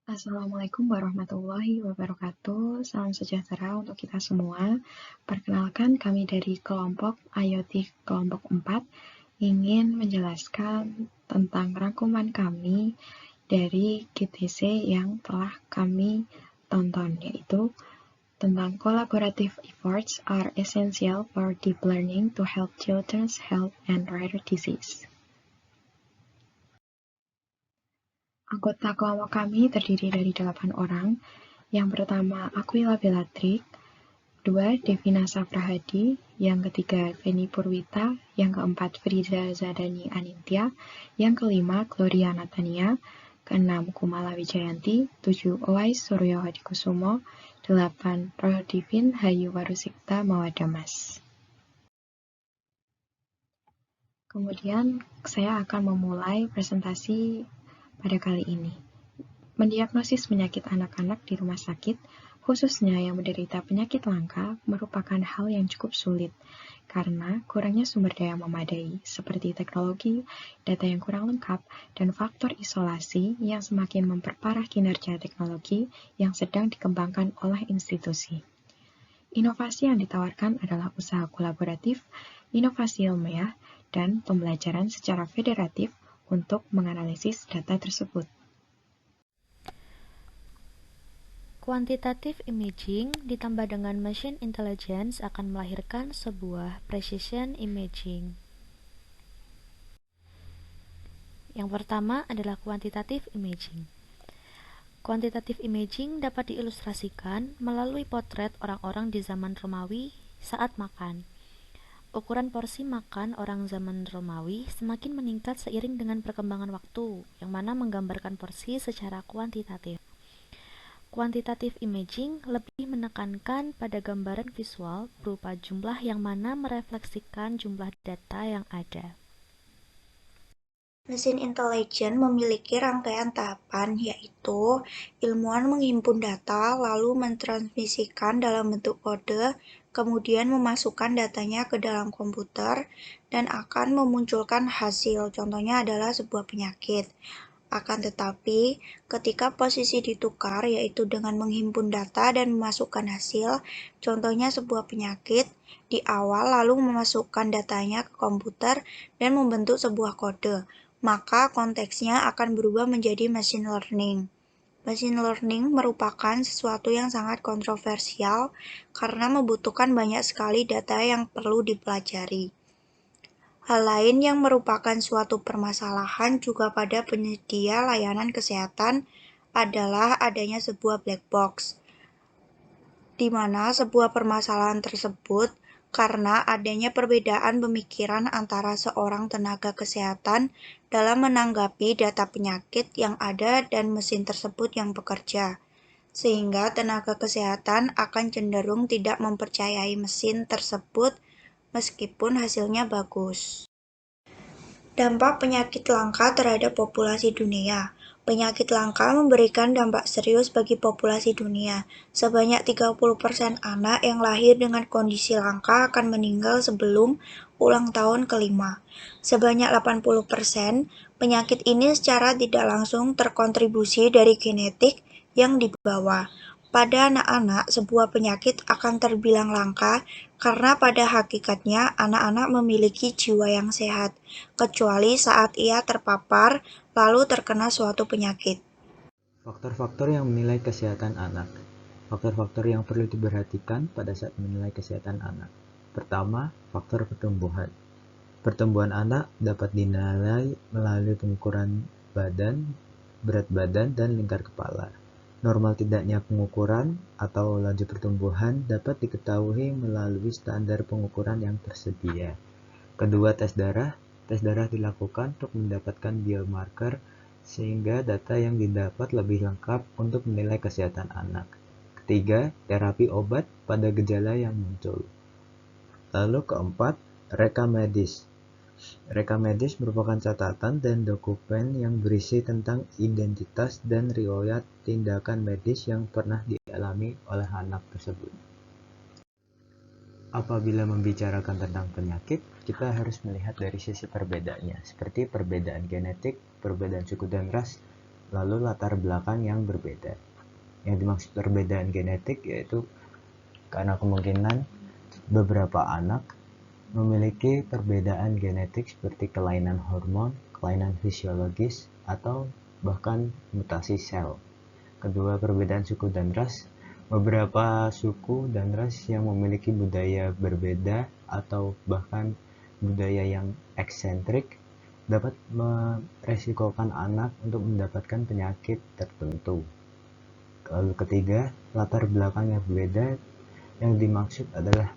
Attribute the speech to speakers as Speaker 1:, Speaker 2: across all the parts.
Speaker 1: Assalamualaikum warahmatullahi wabarakatuh. Salam sejahtera untuk kita semua. Perkenalkan, kami dari kelompok IoT kelompok 4 ingin menjelaskan tentang rangkuman kami dari GTC yang telah kami tonton, yaitu tentang collaborative efforts are essential for deep learning to help children's health and rare disease. Anggota kelompok kami terdiri dari 8 orang. Yang pertama, Aquila Bellatrix. 2. Devina Safrahadi. Yang ketiga, Feni Purwita. Yang keempat, Friza Zadani Anintya. Yang kelima, Gloria Natania. Keenam, Kumala Wijayanti. 7. Owais Suryo Hadikusumo. 8. Rohdivin Hayu Warusikta Mawadamas. Kemudian, saya akan memulai presentasi pada kali ini. Mendiagnosis penyakit anak-anak di rumah sakit, khususnya yang menderita penyakit langka, merupakan hal yang cukup sulit karena kurangnya sumber daya memadai, seperti teknologi, data yang kurang lengkap, dan faktor isolasi yang semakin memperparah kinerja teknologi yang sedang dikembangkan oleh institusi. Inovasi yang ditawarkan adalah usaha kolaboratif, inovasi ilmiah, dan pembelajaran secara federatif untuk menganalisis data tersebut.
Speaker 2: Quantitative imaging ditambah dengan machine intelligence akan melahirkan sebuah precision imaging. Yang pertama adalah quantitative imaging. Quantitative imaging dapat diilustrasikan melalui potret orang-orang di zaman Romawi saat makan. Ukuran porsi makan orang zaman Romawi semakin meningkat seiring dengan perkembangan waktu, yang mana menggambarkan porsi secara kuantitatif. Quantitative imaging lebih menekankan pada gambaran visual berupa jumlah yang mana merefleksikan jumlah data yang ada.
Speaker 3: Mesin intelijen memiliki rangkaian tahapan, yaitu ilmuwan menghimpun data, lalu mentransmisikan dalam bentuk kode, kemudian memasukkan datanya ke dalam komputer, dan akan memunculkan hasil. Contohnya adalah sebuah penyakit. Akan tetapi, ketika posisi ditukar, yaitu dengan menghimpun data dan memasukkan hasil, contohnya sebuah penyakit, di awal lalu memasukkan datanya ke komputer dan membentuk sebuah kode, maka konteksnya akan berubah menjadi machine learning. Machine learning merupakan sesuatu yang sangat kontroversial karena membutuhkan banyak sekali data yang perlu dipelajari. Hal lain yang merupakan suatu permasalahan juga pada penyedia layanan kesehatan adalah adanya sebuah black box, di mana sebuah permasalahan tersebut karena adanya perbedaan pemikiran antara seorang tenaga kesehatan dalam menanggapi data penyakit yang ada dan mesin tersebut yang bekerja, sehingga tenaga kesehatan akan cenderung tidak mempercayai mesin tersebut meskipun hasilnya bagus. Dampak penyakit langka terhadap populasi dunia. Penyakit langka memberikan dampak serius bagi populasi dunia. Sebanyak 30% anak yang lahir dengan kondisi langka akan meninggal sebelum ulang tahun kelima. Sebanyak 80% penyakit ini secara tidak langsung terkontribusi dari genetik yang dibawa. Pada anak-anak, sebuah penyakit akan terbilang langka karena pada hakikatnya anak-anak memiliki jiwa yang sehat, kecuali saat ia terpapar lalu terkena suatu penyakit.
Speaker 4: Faktor-faktor yang menilai kesehatan anak. Faktor-faktor yang perlu diperhatikan pada saat menilai kesehatan anak. Pertama, faktor pertumbuhan. Pertumbuhan anak dapat dinilai melalui pengukuran badan, berat badan, dan lingkar kepala. Normal tidaknya pengukuran atau laju pertumbuhan dapat diketahui melalui standar pengukuran yang tersedia. Kedua, tes darah. Tes darah dilakukan untuk mendapatkan biomarker sehingga data yang didapat lebih lengkap untuk menilai kesehatan anak. Ketiga, terapi obat pada gejala yang muncul. Lalu keempat, rekam medis. Rekam medis merupakan catatan dan dokumen yang berisi tentang identitas dan riwayat tindakan medis yang pernah dialami oleh anak tersebut. Apabila membicarakan tentang penyakit, kita harus melihat dari sisi perbedaannya, seperti perbedaan genetik, perbedaan suku dan ras, lalu latar belakang yang berbeda. Yang dimaksud perbedaan genetik yaitu karena kemungkinan beberapa anak memiliki perbedaan genetik seperti kelainan hormon, kelainan fisiologis, atau bahkan mutasi sel. Kedua, perbedaan suku dan ras. Beberapa suku dan ras yang memiliki budaya berbeda atau bahkan budaya yang eksentrik dapat meresikokan anak untuk mendapatkan penyakit tertentu. Lalu ketiga, latar belakang yang berbeda. Yang dimaksud adalah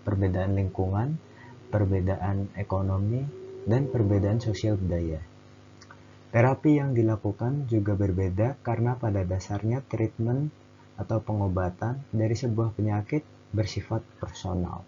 Speaker 4: perbedaan lingkungan, perbedaan ekonomi, dan perbedaan sosial budaya. Terapi yang dilakukan juga berbeda karena pada dasarnya treatment atau pengobatan dari sebuah penyakit bersifat personal.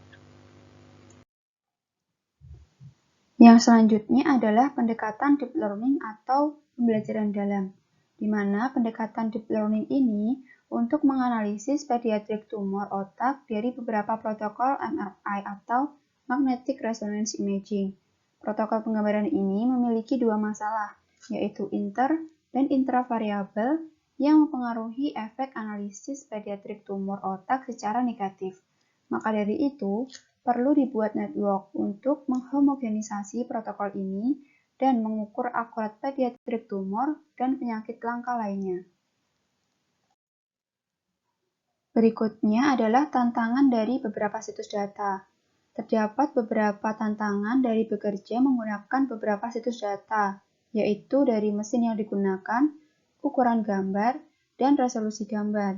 Speaker 3: Yang selanjutnya adalah pendekatan deep learning atau pembelajaran dalam, di mana pendekatan deep learning ini untuk menganalisis pediatric tumor otak dari beberapa protokol MRI atau magnetic resonance imaging. Protokol penggambaran ini memiliki dua masalah, yaitu inter dan intravariabel yang mempengaruhi efek analisis pediatric tumor otak secara negatif. Maka dari itu, perlu dibuat network untuk menghomogenisasi protokol ini dan mengukur akurat pediatric tumor dan penyakit langka lainnya. Berikutnya adalah tantangan dari beberapa situs data. Terdapat beberapa tantangan dari bekerja menggunakan beberapa situs data, yaitu dari mesin yang digunakan, ukuran gambar, dan resolusi gambar.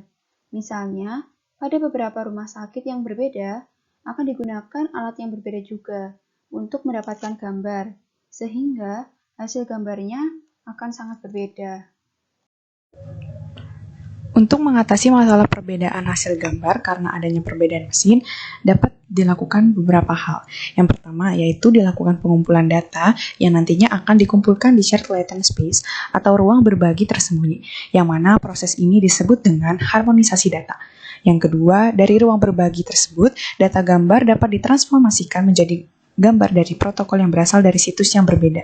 Speaker 3: Misalnya, pada beberapa rumah sakit yang berbeda, akan digunakan alat yang berbeda juga untuk mendapatkan gambar, sehingga hasil gambarnya akan sangat berbeda.
Speaker 5: Untuk mengatasi masalah perbedaan hasil gambar karena adanya perbedaan mesin, dapat dilakukan beberapa hal. Yang pertama yaitu dilakukan pengumpulan data yang nantinya akan dikumpulkan di shared latent space atau ruang berbagi tersembunyi, yang mana proses ini disebut dengan harmonisasi data. Yang kedua, dari ruang berbagi tersebut, data gambar dapat ditransformasikan menjadi gambar dari protokol yang berasal dari situs yang berbeda.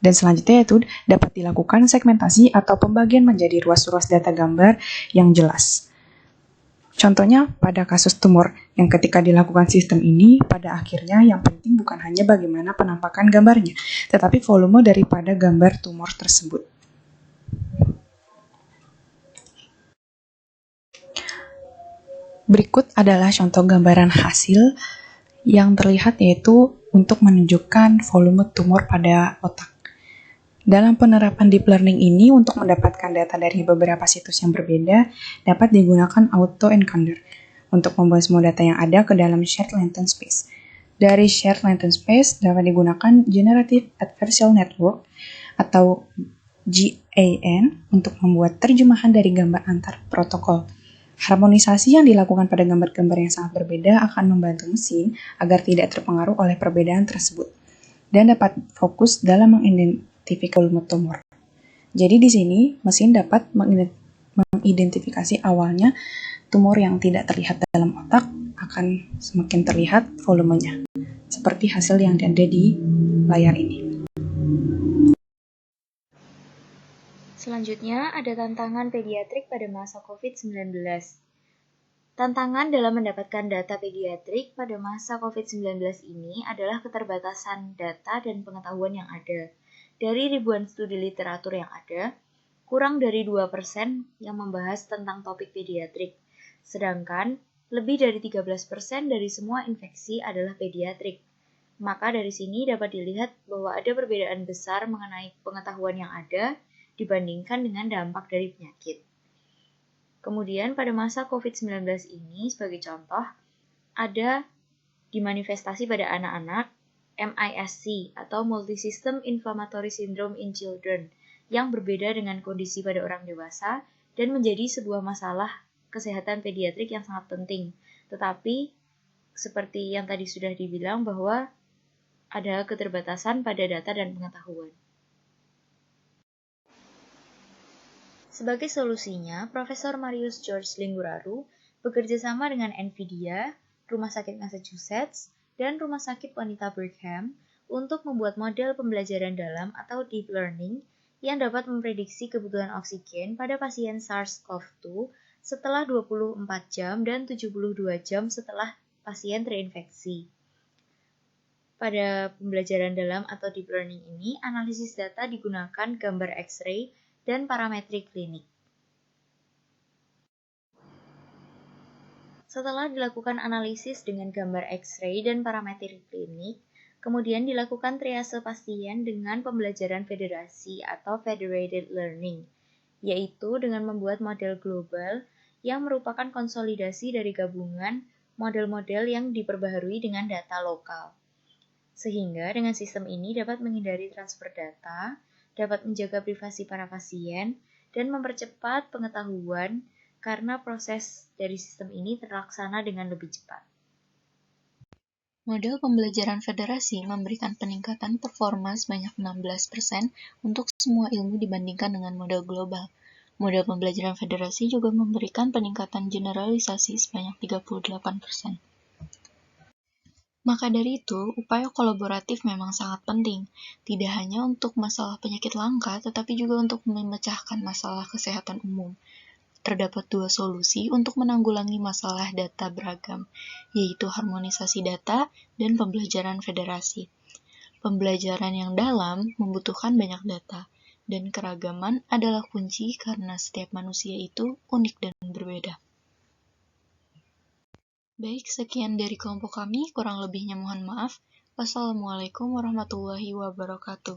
Speaker 5: Dan selanjutnya yaitu dapat dilakukan segmentasi atau pembagian menjadi ruas-ruas data gambar yang jelas. Contohnya pada kasus tumor yang ketika dilakukan sistem ini, pada akhirnya yang penting bukan hanya bagaimana penampakan gambarnya, tetapi volume daripada gambar tumor tersebut. Berikut adalah contoh gambaran hasil yang terlihat yaitu untuk menunjukkan volume tumor pada otak. Dalam penerapan deep learning ini, untuk mendapatkan data dari beberapa situs yang berbeda, dapat digunakan auto-encoder untuk membawa semua data yang ada ke dalam shared latent space. Dari shared latent space dapat digunakan Generative Adversarial Network atau GAN untuk membuat terjemahan dari gambar antar protokol. Harmonisasi yang dilakukan pada gambar-gambar yang sangat berbeda akan membantu mesin agar tidak terpengaruh oleh perbedaan tersebut dan dapat fokus dalam mengidentifikasi volume tumor. Jadi di sini mesin dapat mengidentifikasi awalnya tumor yang tidak terlihat dalam otak akan semakin terlihat volumenya, seperti hasil yang ada di layar ini.
Speaker 2: Selanjutnya ada tantangan pediatrik pada masa COVID-19. Tantangan dalam mendapatkan data pediatrik pada masa COVID-19 ini adalah keterbatasan data dan pengetahuan yang ada. Dari ribuan studi literatur yang ada, kurang dari 2% yang membahas tentang topik pediatrik, sedangkan lebih dari 13% dari semua infeksi adalah pediatrik. Maka dari sini dapat dilihat bahwa ada perbedaan besar mengenai pengetahuan yang ada dibandingkan dengan dampak dari penyakit. Kemudian pada masa COVID-19 ini, sebagai contoh, ada dimanifestasi pada anak-anak MIS-C atau Multisystem Inflammatory Syndrome in Children yang berbeda dengan kondisi pada orang dewasa dan menjadi sebuah masalah kesehatan pediatrik yang sangat penting. Tetapi, seperti yang tadi sudah dibilang bahwa ada keterbatasan pada data dan pengetahuan. Sebagai solusinya, Profesor Marius George Lingguraru bekerja sama dengan NVIDIA, Rumah Sakit Massachusetts, dan Rumah Sakit Wanita Brigham untuk membuat model pembelajaran dalam atau deep learning yang dapat memprediksi kebutuhan oksigen pada pasien SARS-CoV-2 setelah 24 jam dan 72 jam setelah pasien terinfeksi. Pada pembelajaran dalam atau deep learning ini, analisis data digunakan gambar X-ray dan parametri klinik. Setelah dilakukan analisis dengan gambar X-ray dan parametri klinik, kemudian dilakukan triase pasien dengan pembelajaran federasi atau federated learning, yaitu dengan membuat model global yang merupakan konsolidasi dari gabungan model-model yang diperbaharui dengan data lokal. Sehingga dengan sistem ini dapat menghindari transfer data, dapat menjaga privasi para pasien, dan mempercepat pengetahuan karena proses dari sistem ini terlaksana dengan lebih cepat.
Speaker 6: Model pembelajaran federasi memberikan peningkatan performa sebanyak 16% untuk semua ilmu dibandingkan dengan model global. Model pembelajaran federasi juga memberikan peningkatan generalisasi sebanyak 38%. Maka dari itu, upaya kolaboratif memang sangat penting, tidak hanya untuk masalah penyakit langka, tetapi juga untuk memecahkan masalah kesehatan umum. Terdapat dua solusi untuk menanggulangi masalah data beragam, yaitu harmonisasi data dan pembelajaran federasi. Pembelajaran yang dalam membutuhkan banyak data, dan keragaman adalah kunci karena setiap manusia itu unik dan berbeda. Baik, sekian dari kelompok kami, kurang lebihnya mohon maaf. Wassalamualaikum warahmatullahi wabarakatuh.